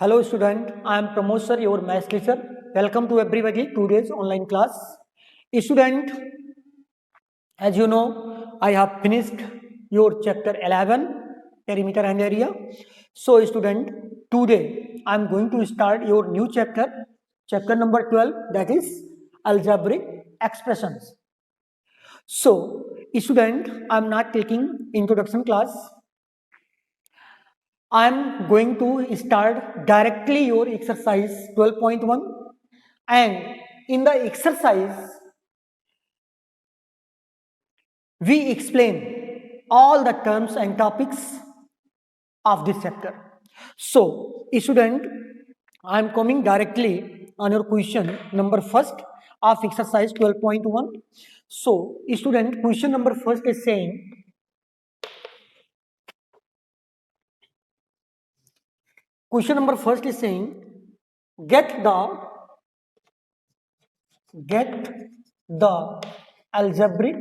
Hello student, I am Pramod sir, your maths teacher. Welcome to everybody today's online class. Student, as you know, I have finished your chapter 11, perimeter and area. So student, today I am going to start your new chapter, chapter number 12, that is algebraic expressions. So student, I am not taking introduction class. I am going to start directly your exercise 12.1, and in the exercise we explain all the terms and topics of this chapter. So student, I am coming directly on your question number first of exercise 12.1. So student, question number first is saying, get the algebraic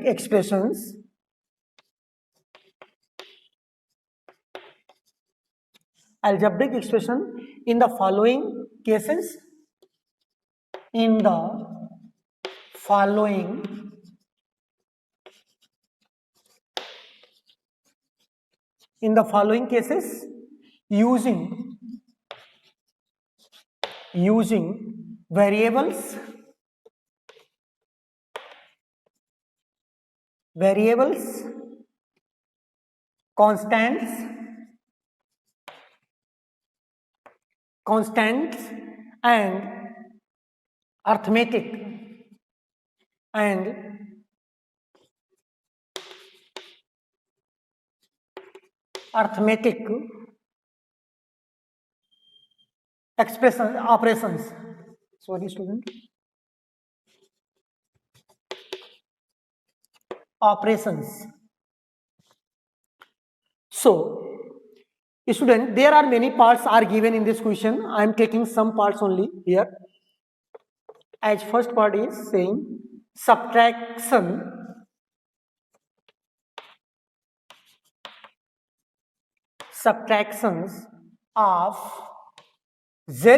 expressions in the following cases. In the following cases, using variables, constants and arithmetic expression operations. Sorry student. Operations. So student, there are many parts are given in this question. I am taking some parts only here. As first part is saying subtractions of z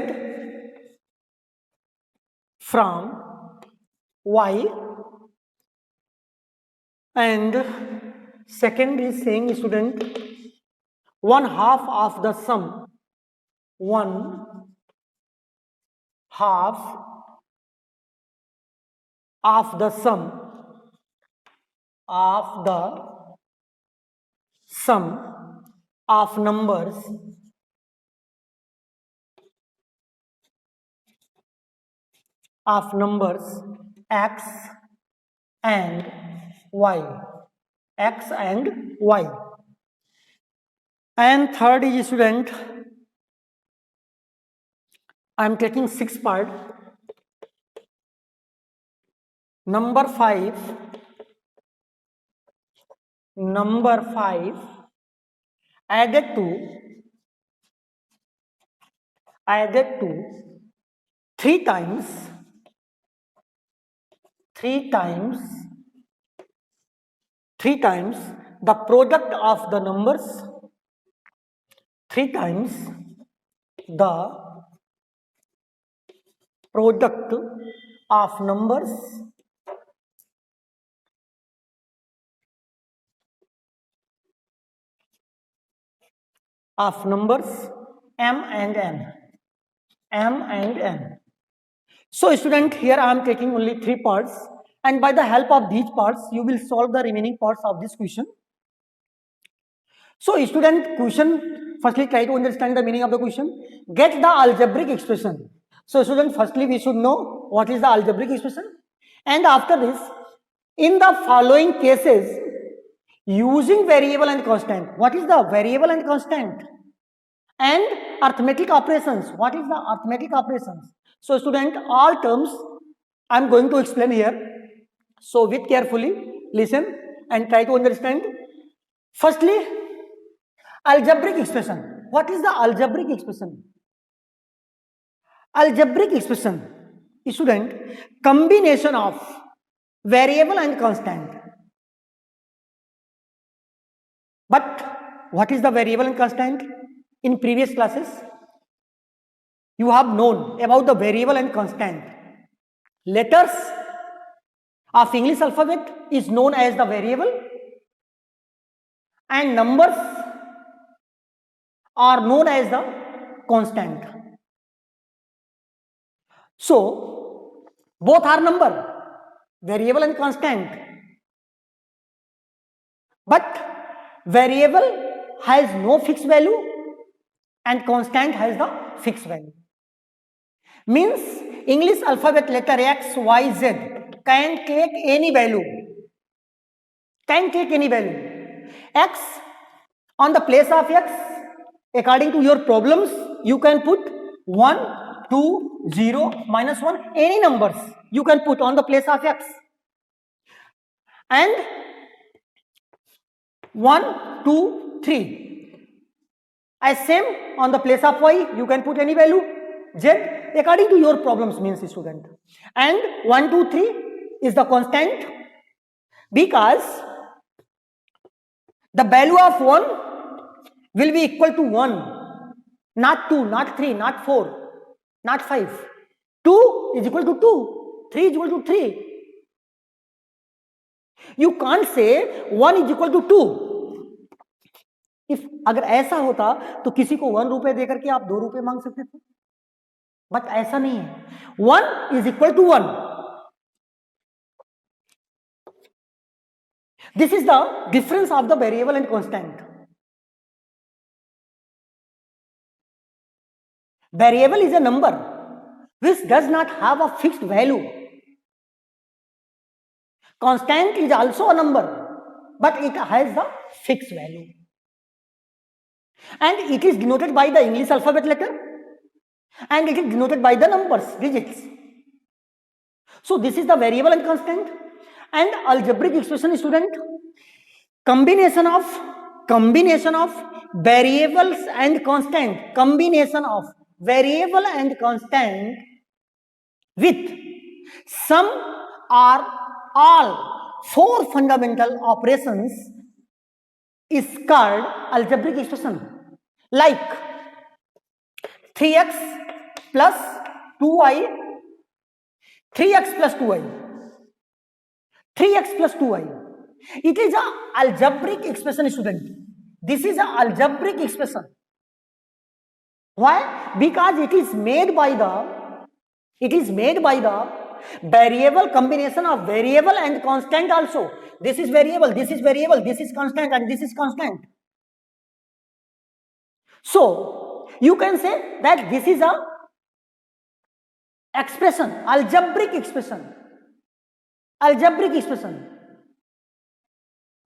from y, and second is saying student, one half of the sum of the sum of numbers x and y. And third is student, I am taking sixth part. Number 5 added to 3 times the product of the numbers, 3 times the product of numbers m and n. So student, here I am taking only 3 parts, and by the help of these parts you will solve the remaining parts of this question. So student, question, firstly try to understand the meaning of the question. Get the algebraic expression. So student, firstly we should know what is the algebraic expression, and after this, in the following cases, using variable and constant. What is the variable and constant? And arithmetic operations. What is the arithmetic operations? So student, all terms I am going to explain here. So with carefully listen and try to understand. Firstly, algebraic expression. What is the algebraic expression? Algebraic expression, student, combination of variable and constant. But what is the variable and constant? In previous classes, you have known about the variable and constant. Letters of English alphabet is known as the variable and numbers are known as the constant. So, both are number, variable and constant. But variable has no fixed value and constant has the fixed value. Means English alphabet letter X, Y, Z can take any value. Can take any value. X, on the place of X, according to your problems, you can put 1, 2, 0, -1, any numbers you can put on the place of X. And 1, 2, 3. As same on the place of Y, you can put any value. Z, according to your problems, means student. And 1, 2, 3 is the constant because the value of 1 will be equal to 1, not 2, not 3, not 4, not 5. 2 is equal to 2, 3 is equal to 3. You can't say 1 is equal to 2. If अगर ऐसा होता तो किसी को 1 रुपए देकर के आप 2 रुपए मांग सकते थे, बट ऐसा नहीं है. 1 is equal to 1. This is the difference of the variable and constant. Variable is a number which does not have a fixed value. Constant is also a number, but it has the fixed value. And it is denoted by the English alphabet letter and it is denoted by the numbers, digits. So this is the variable and constant. And algebraic expression, student, combination of variables and constant, combination of variable and constant with some or all 4 fundamental operations is called algebraic expression. Like 3x plus 2y, 3x plus 2y, 3x plus 2y. It is an algebraic expression, student. This is an algebraic expression. Why? Because it is made by the variable combination of variable and constant also. This is variable, this is variable, this is constant and this is constant. So you can say that this is a expression, algebraic expression. Algebraic expression.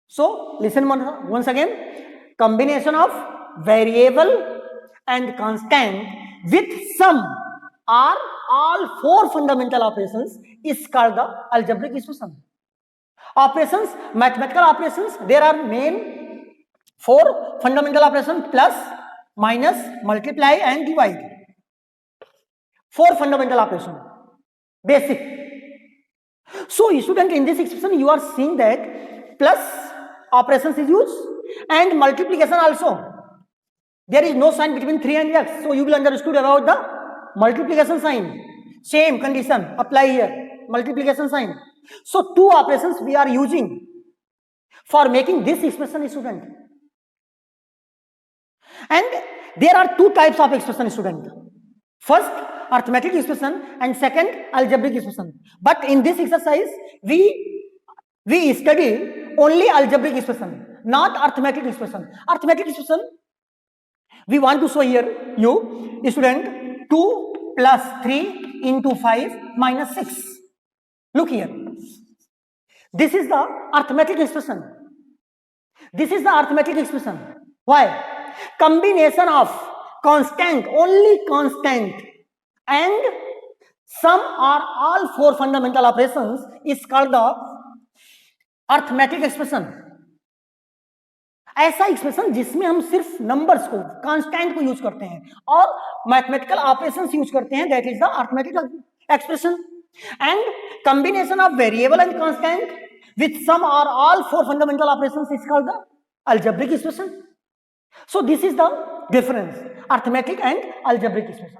So listen once again. Combination of variable and constant with some or all 4 fundamental operations is called the algebraic expression. Operations, mathematical operations, there are main 4 fundamental operations: plus, minus, multiply and divide. 4 fundamental operations, basic. So student, in this expression you are seeing that plus operations is used and multiplication also. There is no sign between 3 and x, so you will understood about the multiplication sign. Same condition apply here, multiplication sign. So 2 operations we are using for making this expression, student. And there are 2 types of expression, student. First, arithmetic expression and second, algebraic expression. But in this exercise, we study only algebraic expression, not arithmetic expression. Arithmetic expression, we want to show here you, student, 2 plus 3 into 5 minus 6. Look here. This is the arithmetic expression. This is the arithmetic expression. Why? Combination of constant, only constant, and some or all 4 fundamental operations is called the arithmetic expression. ऐसा expression जिसमें हम सिर्फ numbers को, constant को use करते हैं और mathematical operations use करते हैं, that is the arithmetic expression. And combination of variable and constant with some or all 4 fundamental operations is called the algebraic expression. So this is the difference, arithmetic and algebraic expression.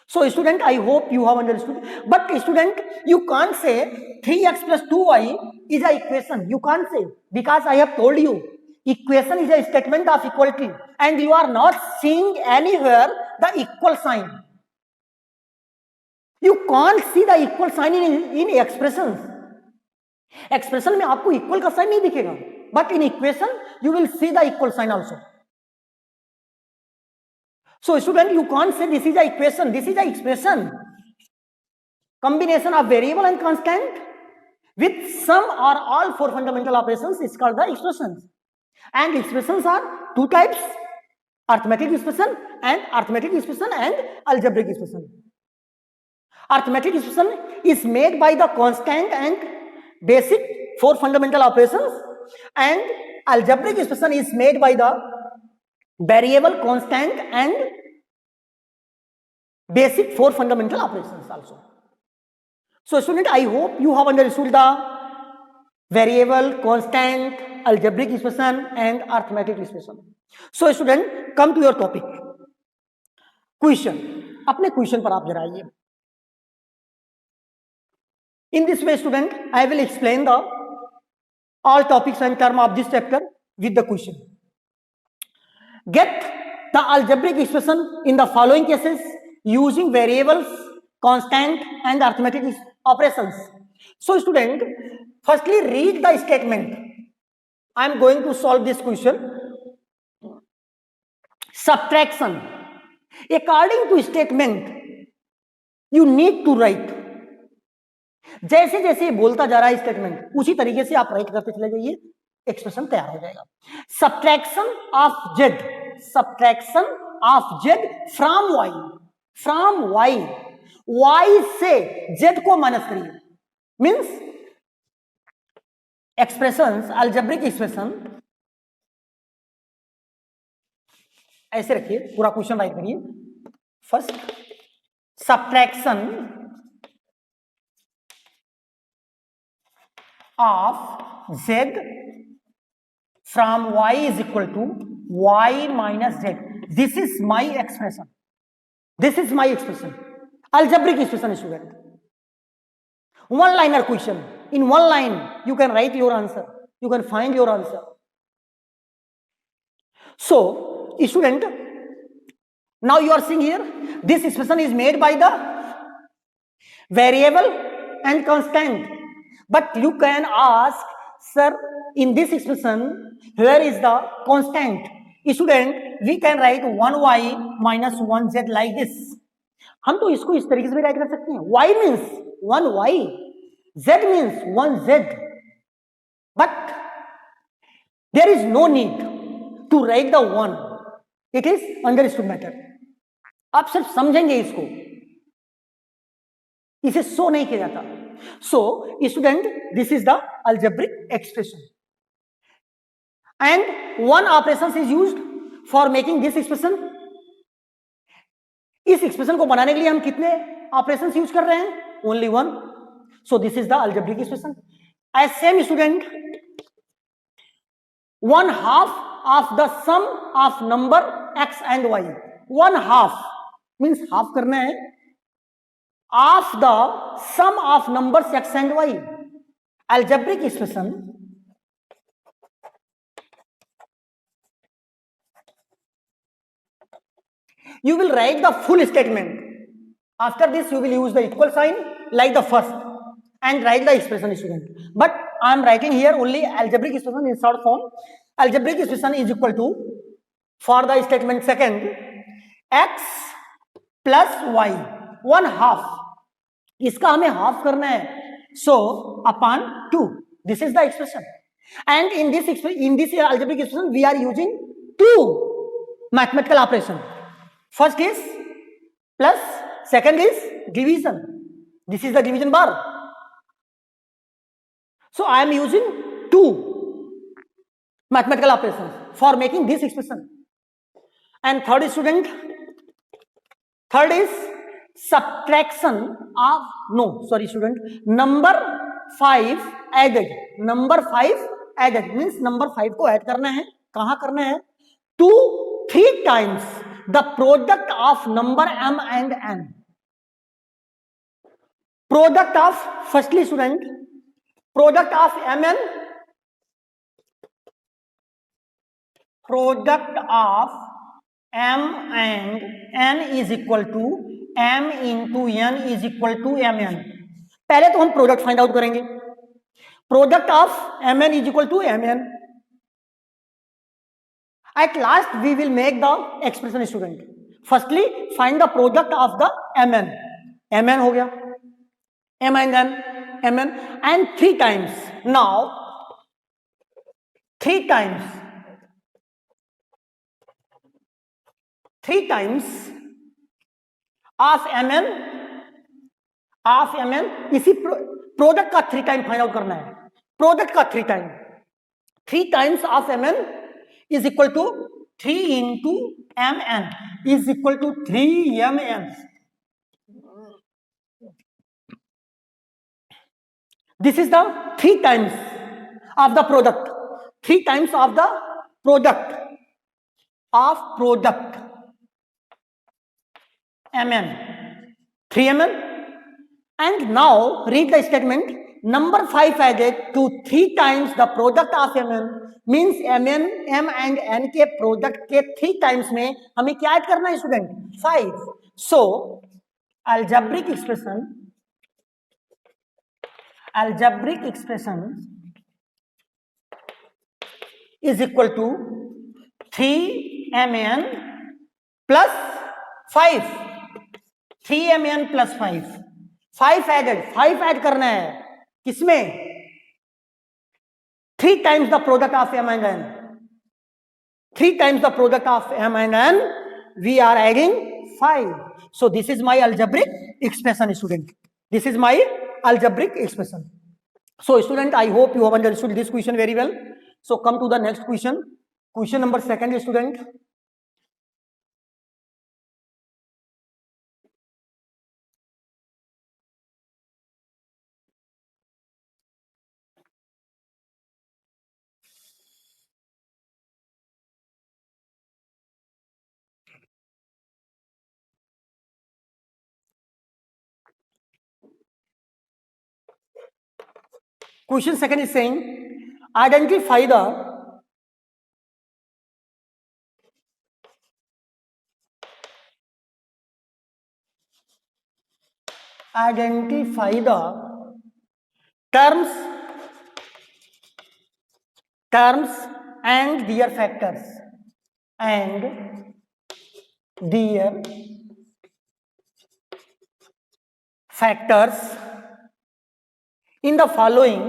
So student, I hope you have understood. But student, you can't say 3x plus 2y is a equation. You can't say, because I have told you equation is a statement of equality, and you are not seeing anywhere the equal sign. You can't see the equal sign in expressions. Expression में आपको equal का sign नहीं दिखेगा, but in equation you will see the equal sign also. So student, you can't say this is a equation. This is a expression, combination of variable and constant with some or all four fundamental operations is called the expressions. And expressions are two types: arithmetic expression and algebraic expression. Arithmetic expression is made by the constant and basic four fundamental operations, and algebraic expression is made by the variable, constant and basic four fundamental operations also. So student, I hope you have understood the variable, constant, algebraic expression and arithmetic expression. So student, come to your topic. Question. अपने question पर आप जरा आइए. In this way student, I will explain the all topics and term of this chapter with the question. Get the algebraic expression in the following cases using variables, constant and arithmetic operations. So student, firstly read the statement. I am going to solve this question. Subtraction. According to statement, you need to write. जैसे जैसे बोलता जा रहा है statement, उसी तरीके से आप राइट करते चले जाइए, एक्सप्रेशन तैयार हो जाएगा. Subtraction of Z from Y से जेड को माइनस करिए. मीन्स एक्सप्रेशन, अलजेब्रिक एक्सप्रेशन ऐसे रखिए, पूरा क्वेश्चन राइट करिए. First, subtraction of z from y is equal to y minus z. This is my expression. Algebraic expression, student. One liner question. In one line you can write your answer, you can find your answer. So student, now you are seeing here, this expression is made by the variable and constant. But you can ask, sir, in this expression, where is the constant? Student, we can write 1y minus 1z like this. हम तो इसको इस तरीके से भी right कर सकते हैं. y means 1y, z means 1z. But there is no need to write the 1. It is understood matter. आप सिर्फ समझेंगे इसको, इसे शो नहीं किया जाता. So student, this is the algebraic expression, and one operation is used for making this expression. इस expression को बनाने के लिए हम कितने operations यूज कर रहे हैं? Only one. So this is the algebraic expression. As same student, 1/2 of the sum of number x and y. 1/2 means half करना है of the sum of numbers x and y. Algebraic expression you will write the full statement. After this you will use the equal sign like the first and write the expression, student. But I am writing here only algebraic expression in short form. Algebraic expression is equal to, for the statement second, x plus y 1/2. इसका हमें half करना है, so upon 2. This is the expression, and in this algebraic expression we are using two mathematical operation. First is plus, second is division. This is the division bar, so I am using two mathematical operations for making this expression. And third student, third is subtraction of, no sorry student, number 5 added, number 5 added means number 5 को add करना है. कहां करना है? To 3 times the product of number m and n. Product of, firstly student, product of mn, product of m and n is equal to m into n is equal to mn. पहले तो हम product find out करेंगे. Product of mn is equal to mn. At last we will make the expression student. Firstly find the product of the mn. mn हो गया, m and n, mn, and 3 times. Now 3 times of mn, इसी product का 3 time find out करना है. Product का 3 times of mn is equal to 3 into mn is equal to 3mn. This is the 3 times of the product. 3 times of the product mn, 3mn. And now read the statement. Number 5 added to 3 times the product of mn means mn, m and n के product के 3 times में हमें क्या add करना है student? 5. So algebraic expression is equal to 3mn plus 5. 3mn plus 5. 5 added, 5 add करना है किसमें? 3 times the product of m and n. 3 times the product of m and n, we are adding 5. So this is my algebraic expression, student. This is my algebraic expression. So student, I hope you have understood this question very well. So come to the next question. Question number 2, student. Question 2 is saying identify the terms and their factors in the following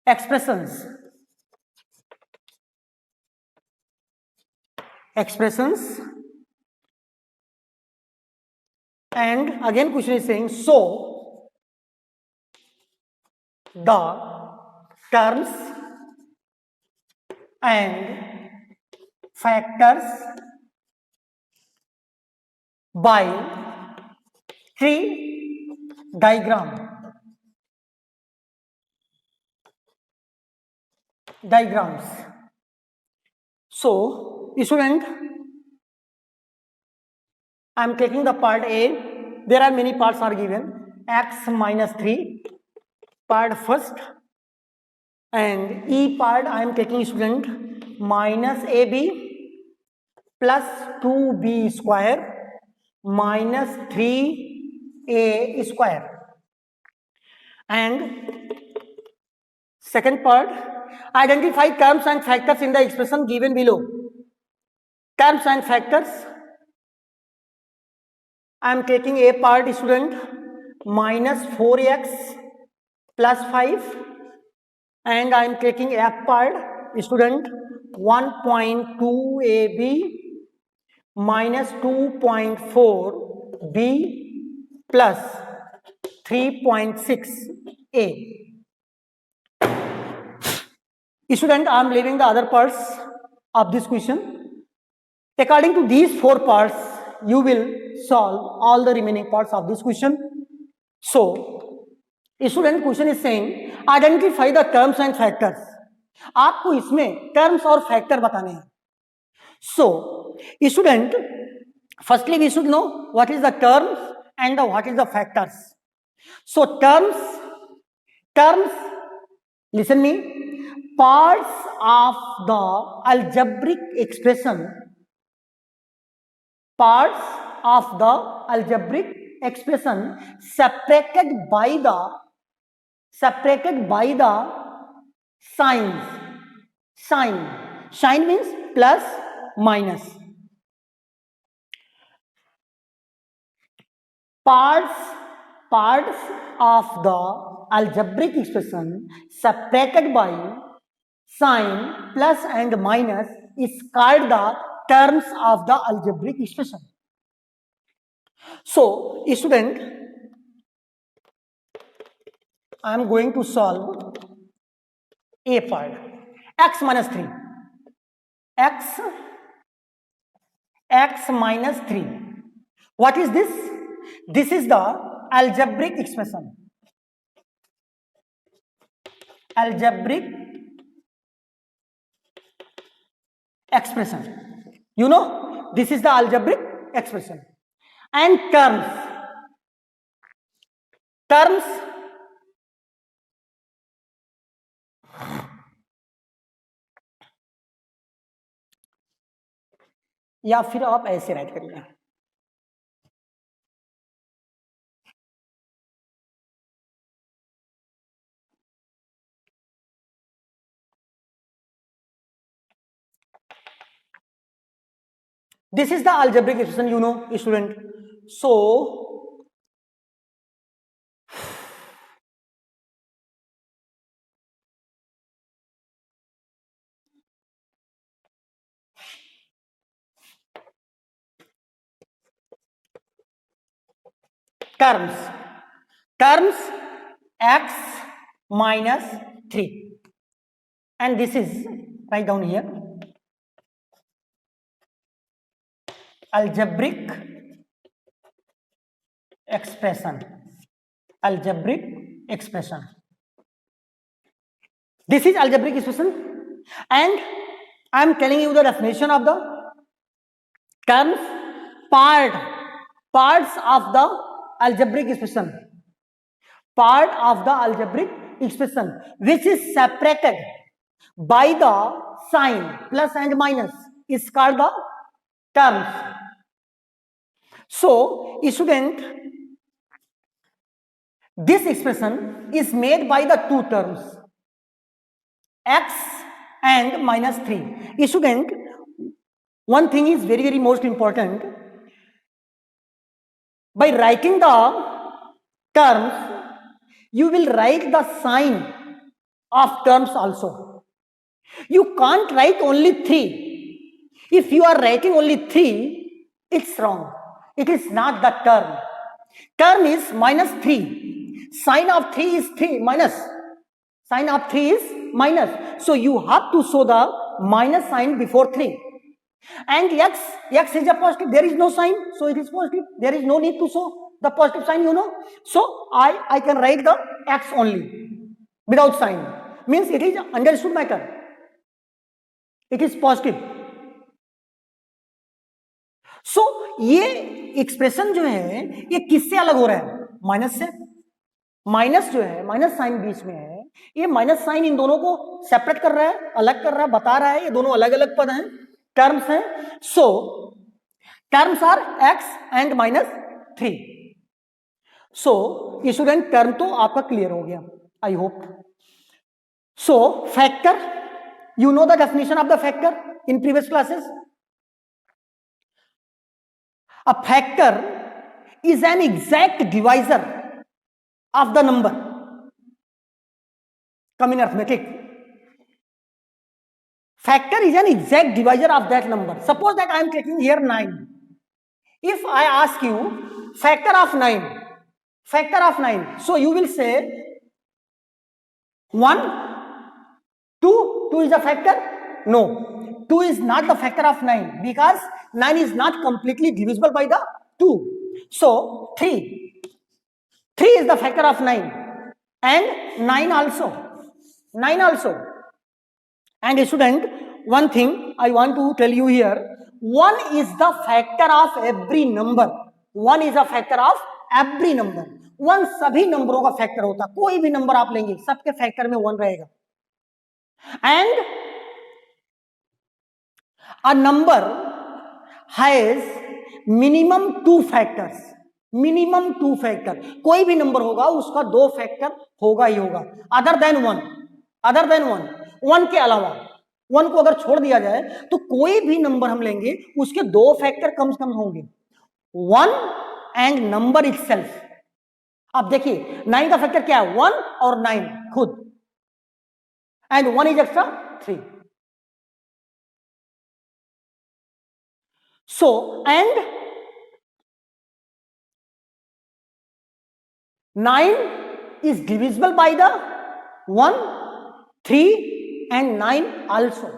expressions. And again question is saying so the terms and factors by tree diagrams. So student, I am taking the part A. There are many parts are given. X minus 3 part first, and E part I am taking student minus AB plus 2B square minus 3A square. And second part, identify terms and factors in the expression given below. Terms and factors, I am taking A part student minus 4x plus 5, and I am taking F part student 1.2 AB minus 2.4 B plus 3.6 A. Student, I am leaving the other parts of this question. According to these 4 parts, you will solve all the remaining parts of this question. So, student, question is saying identify the terms and factors. आपको इसमें terms और factor बताने हैं. So, student, firstly we should know what is the terms and what is the factors. So, terms, listen me, parts of the algebraic expression, separated by the signs. Sign means plus minus. Parts of the algebraic expression separated by sign plus and minus is called the terms of the algebraic expression. So, student, I am going to solve a part. X minus 3. X minus 3. What is this? This is the algebraic expression. You know, this is the algebraic expression. And terms. या फिर आप ऐसे right करिए. This is the algebraic expression, you know, student. So, terms x minus 3, and this is write down here algebraic expression. This is algebraic expression, and I am telling you the definition of the terms. Parts of the algebraic expression. Which is separated by the sign plus and minus is called the terms. So, student, this expression is made by the two terms x and minus 3. Student, one thing is very, very most important. By writing the terms, you will write the sign of terms also. You can't write only 3. If you are writing only 3, it's wrong. It is not the term. Term is minus 3. Sign of 3 is 3 minus. Sign of 3 is minus. So you have to show the minus sign before 3. And x is a positive. There is no sign, so it is positive. There is no need to show the positive sign, you know. So I can write the x only without sign. Means it is understood matter. It is positive. So ये expression जो है ये किससे अलग हो रहा है? Minus से. माइनस जो है, माइनस साइन बीच में है, ये माइनस साइन इन दोनों को सेपरेट कर रहा है, अलग कर रहा है, बता रहा है ये दोनों अलग अलग पद हैं, टर्म्स हैं. So terms are x and minus 3. So student term तो आपका क्लियर हो गया, I hope. So factor, you know the definition of the factor in previous classes. A factor is an exact divisor of the number. Come in arithmetic. Factor is an exact divisor of that number. Suppose that I am taking here 9. If I ask you factor of 9, so you will say 1, 2 is a factor? No, 2 is not the factor of 9 because 9 is not completely divisible by the 2. So 3 is the factor of 9 and 9 also. And student, one thing I want to tell you here, 1 is the factor of every number. 1 is a factor of every number. 1 सभी नंबरों का factor होता है. कोई भी number आप लेंगे सबके फैक्टर में 1 रहेगा. And a number has minimum 2 factors. Minimum 2 factor. कोई भी नंबर होगा उसका 2 फैक्टर होगा ही होगा. अदर देन 1 के अलावा, 1 को अगर छोड़ दिया जाए तो कोई भी नंबर हम लेंगे उसके 2 फैक्टर कम से कम होंगे. 1 एंड नंबर इटसेल्फ. अब देखिए 9 का फैक्टर क्या है? 1 और 9 खुद. And 1 is extra 3. So and 9 is divisible by the 1, 3 and 9 also.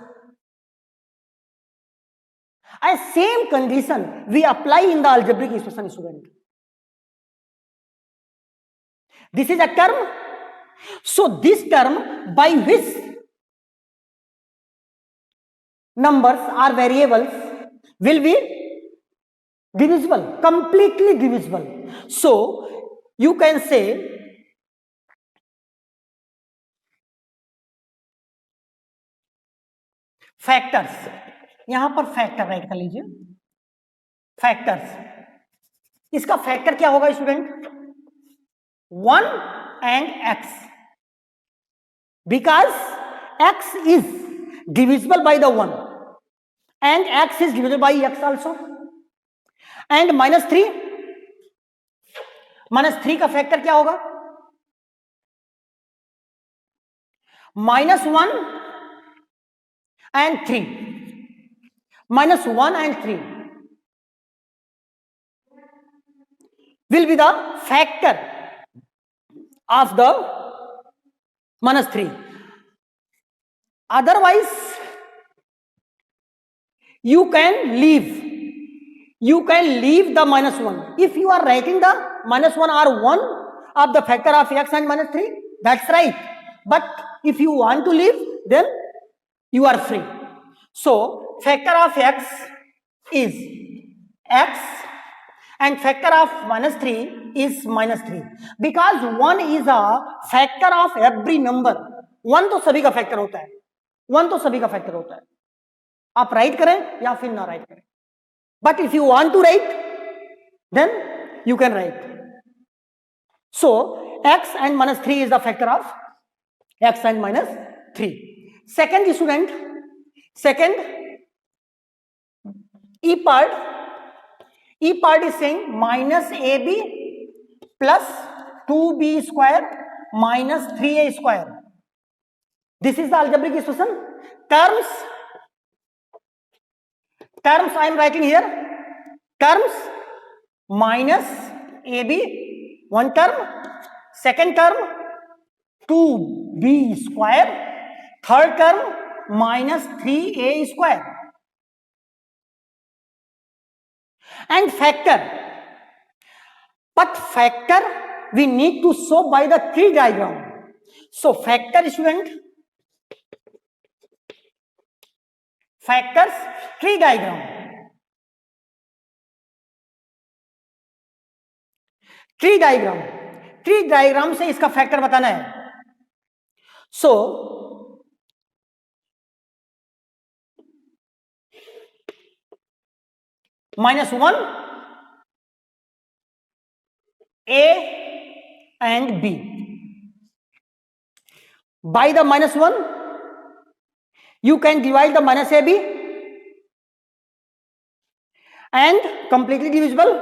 A same condition we apply in the algebraic expression, student. This is a term. So this term by which numbers or variables will be divisible, completely divisible. So you can say factors. यहां पर factor right कर लीजिए. Factors, इसका factor क्या होगा student? 1 and x, because x is divisible by the 1 and x is divisible by x also. And -3 का factor क्या होगा? -1 and 3. -1 and 3 will be the factor of the -3. Otherwise you can leave the -1. If you are writing the -1 or 1 of the factor of x and -3, that's right. But if you want to leave, then you are free. So factor of x is x and factor of -3 is -3. Because 1 is a factor of every number. 1 तो सभी का factor होता है. 1 तो सभी का factor होता है. आप राइट करें या फिर ना राइट करें. But if you want to write, then you can write. So x and -3 is the factor of x and -3. Second student, second E part is saying -ab plus 2b square minus 3a square. This is the algebraic expression. Terms I am writing here. Terms minus ab, one term. Second term 2b square. Third term minus 3a square. And factor. But factor we need to show by the tree diagram. So factor student, factors tree diagram. Tree diagram से इसका factor बताना है. सो -1 a and b. By the -1 you can divide the -ab and completely divisible.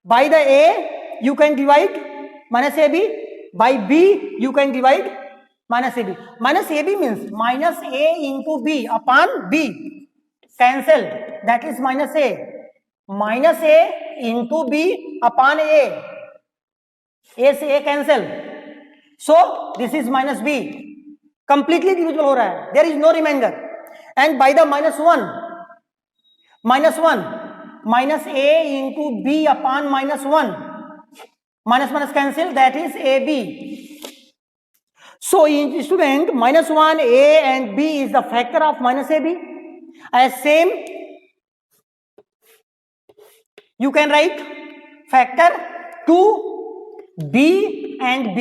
By the a you can divide -ab. By b you can divide -ab. -ab means -a into b upon b, cancelled. That is -a. -a into b upon a. a से a cancel. So this is -b. Completely divisible हो रहा है. There is no remainder. And by the -1 minus a into b upon minus 1. Minus minus cancel, that is ab. So student, minus 1 a and b is the factor of minus ab. As same you can write factor 2 b and b.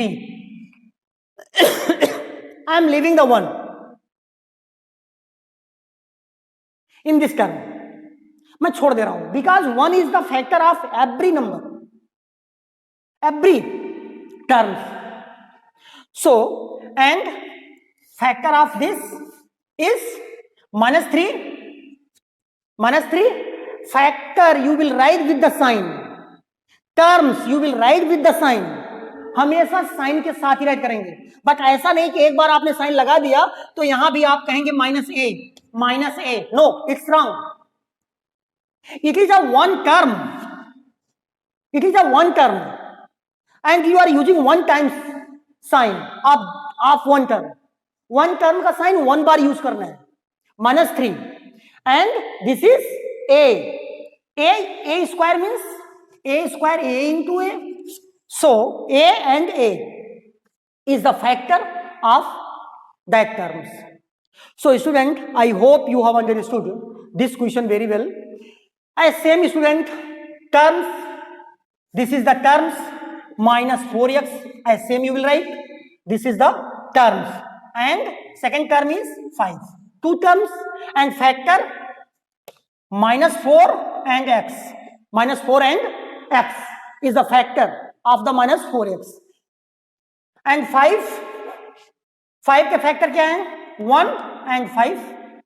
I am leaving the 1 in this term, मैं छोड़ दे रहा हूं, because 1 is the factor of every number, every terms. So and factor of this is minus 3 factor you will write with the sign, terms you will write with the sign, हमेशा sign के साथ ही right करेंगे. But ऐसा नहीं कि एक बार आपने sign लगा दिया तो यहां भी आप कहेंगे minus A, no, it's wrong. It is a one term, it is a one term and you are using one times sign of one term का साइन 1 बार यूज करना है. -3 and this is a square means a square a into a. So a and a is the factor of that terms. So student, I hope you have understood this question very well. As same student, terms, this is the terms, minus 4x, as same you will write, this is the terms, and second term is 5. Two terms and factor -4 and x. -4 and x is the factor of the -4x. And 5 के factor क्या है? 1 and 5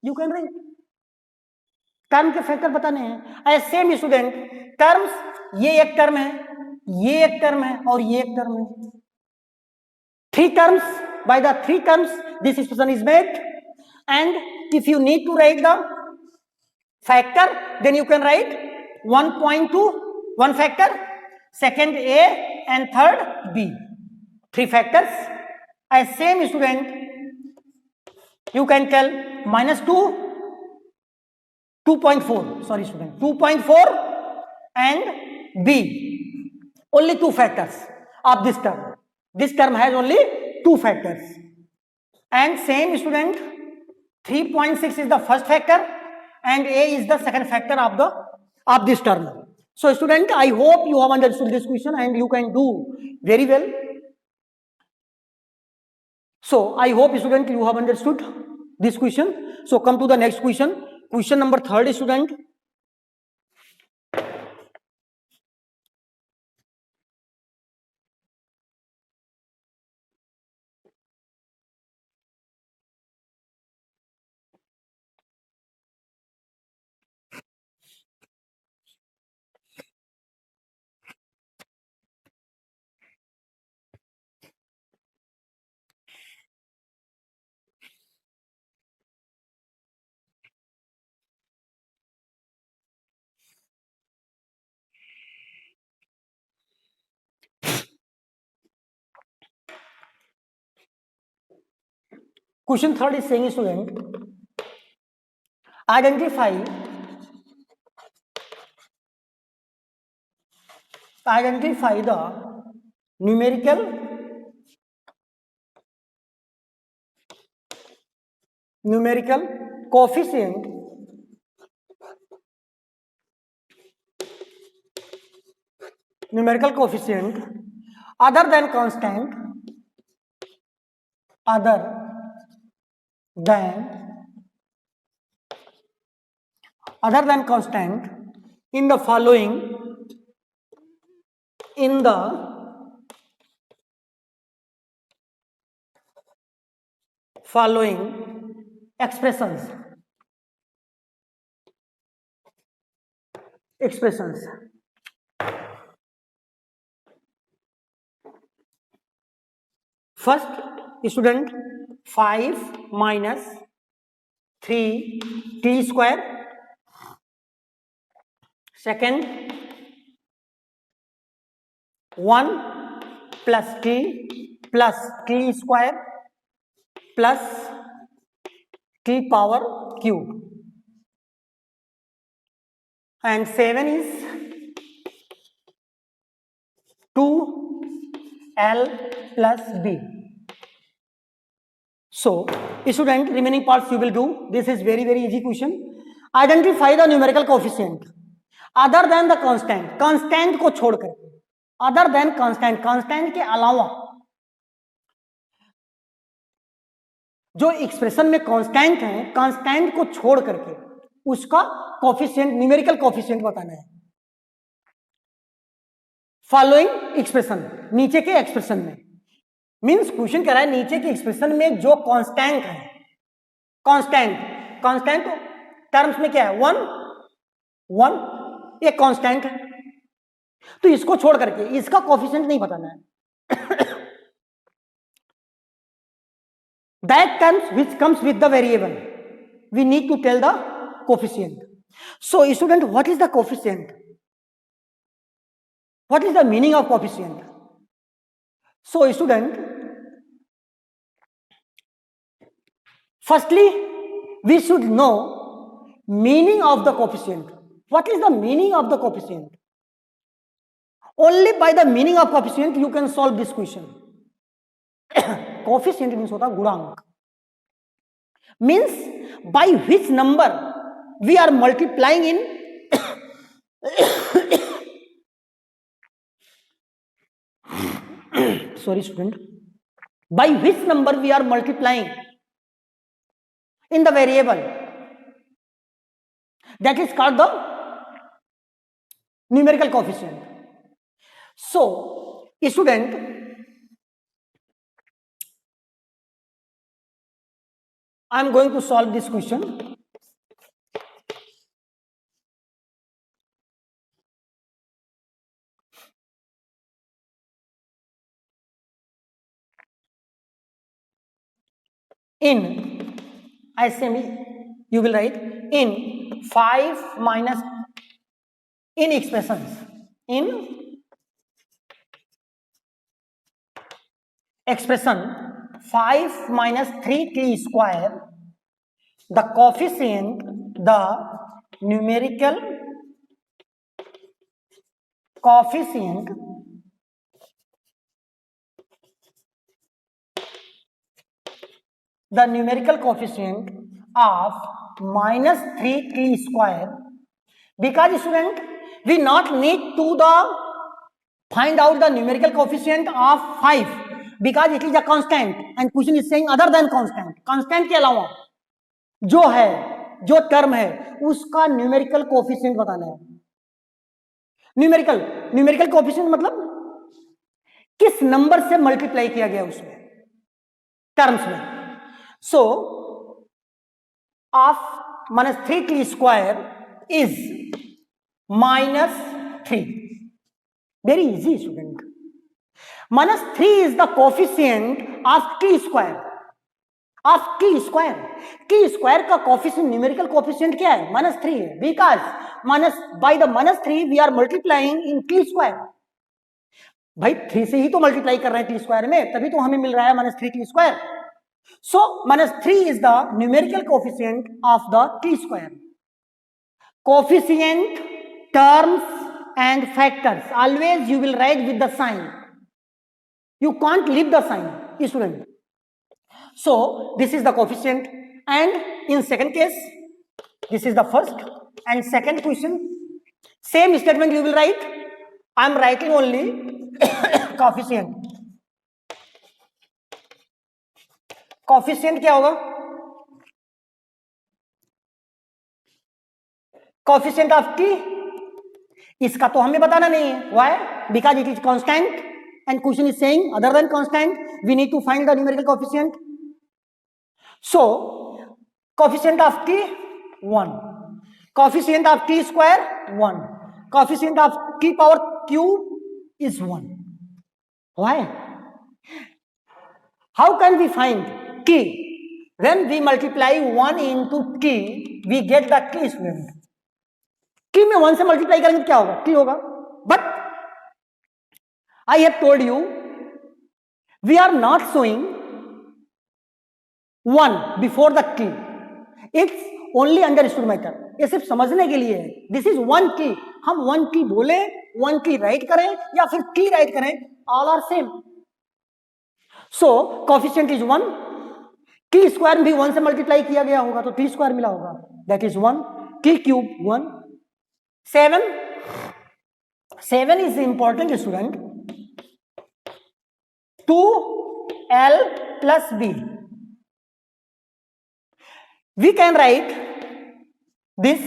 you can write. Term के factor बताने हैं. As same student, terms, ये एक term है, ये एक टर्म है और ये एक टर्म है. 3 terms. By the 3 terms this expression is made, and if you need to write the factor then you can write 1.2 one factor, second a and third b. 3 factors. As same student, you can tell -2, 2.4, sorry student, 2.4 and b. Only 2 factors of this term. This term has only 2 factors. And same student, 3.6 is the first factor and a is the second factor of this term. So student, I hope you have understood this question and you can do very well. So I hope student you have understood this question. So come to the next question. Question number 3rd student. Question 3rd is saying student, identify the numerical coefficient other than constant in the following expressions. First student, 5 minus 3t square. Second, 1 plus t square plus t power cube. and 7 is 2L plus B. So, student, remaining parts you will do. This is very easy question. Identify the numerical coefficient other than the constant. Constant को छोड़कर, other than constant, constant के अलावा जो expression में constant है, constant को छोड़ करके उसका कोफिशिएंट, न्यूमेरिकल कोफिशिएंट बताना है. फॉलोइंग एक्सप्रेशन, नीचे के एक्सप्रेशन में, मींस क्वेश्चन कह रहा है नीचे के एक्सप्रेशन में जो कांस्टेंट है, कांस्टेंट टर्म्स में क्या है, 1 ये कांस्टेंट है, तो इसको छोड़ करके इसका कोफिशिएंट नहीं बताना है. That terms which comes with the variable, we need to tell the coefficient. So, student, what is the coefficient? What is the meaning of coefficient? So, student, firstly, we should know meaning of the coefficient. What is the meaning of the coefficient? Only by the meaning of coefficient you can solve this question. Coefficient means होता गुणांक, means by which number we are multiplying in sorry student, by which number we are multiplying in the variable, that is called the numerical coefficient. So student, I am going to solve this question. In, ऐसे में you will write in 5 minus, in expressions, in expression 5 minus 3t square, the coefficient, the numerical coefficient of minus 3t square, because student, we not need to find out the numerical coefficient of 5, because it is a constant and question is saying other than constant. constant के अलावा जो है, जो term है, उसका numerical coefficient बताना है. Numerical coefficient मतलब किस नंबर से मल्टीप्लाई किया गया उसमें, टर्म्स में. सो of minus 3t square is -3. Very easy student. -3 is the coefficient of t square. Of t square. t square का coefficient, numerical coefficient क्या है? -3 है. Because by the -3 we are multiplying in t square. भाई 3 से ही तो multiply कर रहे हैं t square में, तभी तो हमें मिल रहा है -3t square. So -3 is the numerical coefficient of the t square. Coefficient, terms and factors always you will write with the sign. You can't leave the sign, student. So this is the coefficient, and in second case, this is the first and second question. Same statement you will write. I am writing only coefficient. Coefficient क्या होगा? Coefficient of T, इसका तो हमें बताना नहीं है. Why? Because it is constant and question is saying other than constant, we need to find the numerical coefficient. So coefficient of t 1, coefficient of t square 1, coefficient of t power q is 1. Why? How can we find t? When we multiply 1 into t, we get the t student. t में 1 से multiply करेंगे क्या होगा? t होगा. But I have told you, we are not showing 1 before the t. It's only understood matter, ये सिर्फ समझने के लिए है. दिस इज वन की. हम वन की बोले, वन की राइट करें या फिर टी राइट करें, all are same. So coefficient is 1. T square भी 1 से मल्टीप्लाई किया गया होगा तो टी स्क्वायर मिला होगा, that is 1. T cube 1. 7 is important student. 2l plus b. We can write this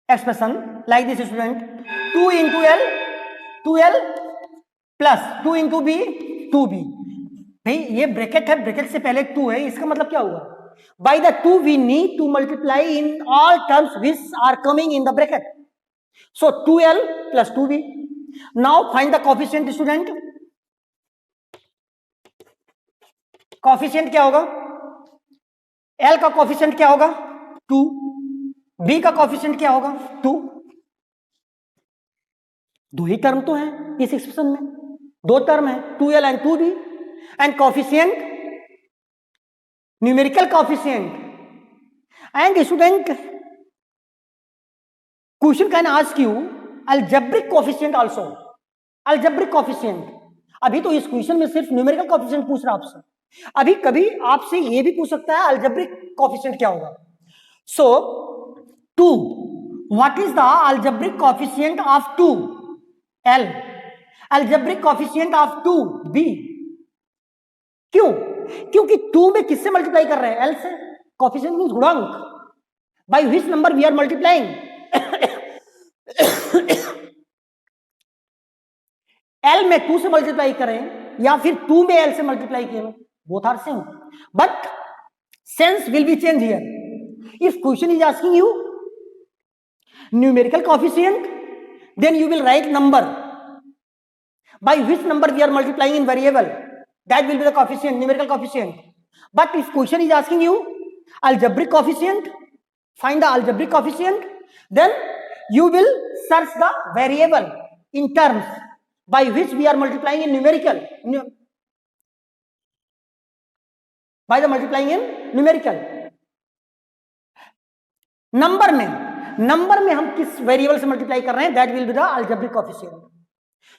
expression like this student. 2 into l, 2l plus 2 into b, 2b. भाई ये ब्रैकेट है, ब्रैकेट से पहले 2 है, इसका मतलब क्या हुआ? By the 2 we need to multiply in all terms which are coming in the bracket. So 2l plus 2b. Now find the coefficient student. Coefficient क्या होगा? L का कोफिशिएंट क्या होगा? 2. B का कोफिशिएंट क्या होगा? 2. दो ही टर्म तो है इस एक्सप्रेशन में, दो टर्म है 2L and 2B. And coefficient, numerical coefficient. And student question can ask you algebraic coefficient also. Algebraic coefficient. अभी तो इस क्वेश्चन में सिर्फ न्यूमेरिकल कोफिशिएंट पूछ रहा आपसे, अभी कभी आपसे ये भी पूछ सकता है अलजेब्रिक कोफिशिएंट क्या होगा. सो 2, what is the algebraic coefficient of 2? L. Algebraic coefficient of 2? B. क्यों? क्योंकि 2 में किससे मल्टीप्लाई कर रहे हैं? L से. कोफिशिएंट मींस गुणांक. By which number we are multiplying? L में 2 से मल्टीप्लाई करें या फिर 2 में L से मल्टीप्लाई करें, both are same, but sense will be changed here. If question is asking you numerical coefficient, then you will write number. By which number we are multiplying in variable, that will be the coefficient, numerical coefficient. But if question is asking you algebraic coefficient, find the algebraic coefficient, then you will search the variable in terms by which we are multiplying in numerical, by the multiplying in numerical. Number में हम किस variable से multiply कर रहे हैं, that will be the algebraic coefficient.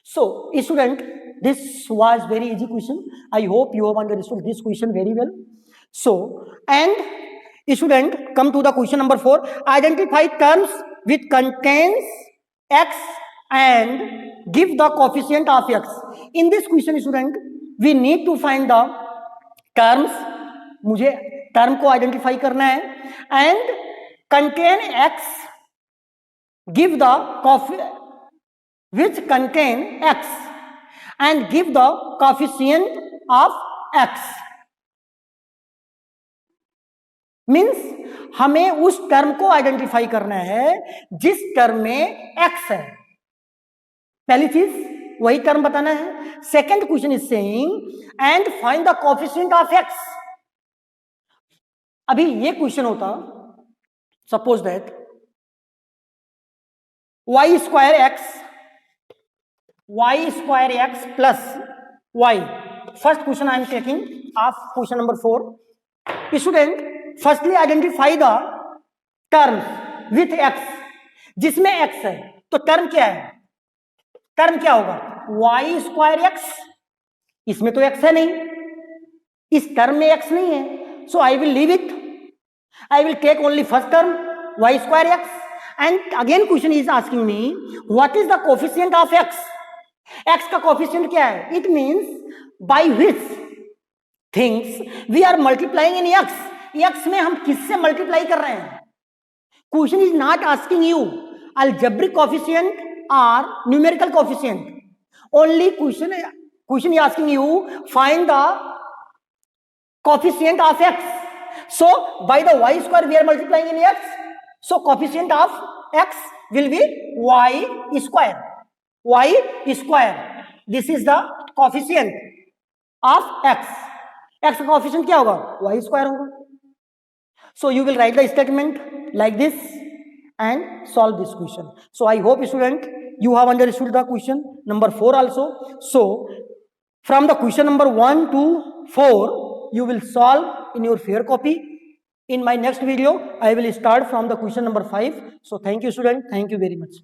So student, this was very easy question. I hope you have understood this question very well. So and student, come to the question number 4. Identify terms which contains x and give the coefficient of x. In this question student, we need to find the terms. मुझे term को identify करना है. And contain x, give the which contain x and give the coefficient of x. Means हमें उस term को identify करना है जिस टर्म में x है. पहली चीज वही टर्म बताना है. Second question is saying and find the coefficient of x. अभी ये क्वेश्चन होता, suppose that y square x plus y. First question I am taking of question number 4. Student, firstly identify the terms with x. जिसमें x है तो term क्या है? Term क्या होगा? y square x. इसमें तो x है नहीं, इस टर्म में x नहीं है. So I will leave it. I will take only first term y square x. And again question is asking me what is the coefficient of x. x का coefficient क्या है? It means by which things we are multiplying in x. x में हम किससे multiply कर रहे हैं? Question is not asking you algebraic coefficient or numerical coefficient. Only question is asking you find the coefficient of x. So by the y square we are multiplying in x. So coefficient of x will be y square. Y square. This is the coefficient of x. x का coefficient क्या होगा? y square होगा. So you will write the statement like this and solve this question. So I hope student you have understood the question number 4 also. So from the question number 1 to 4 you will solve in your fair copy. In my next video, I will start from the question number 5. So thank you student. Thank you very much.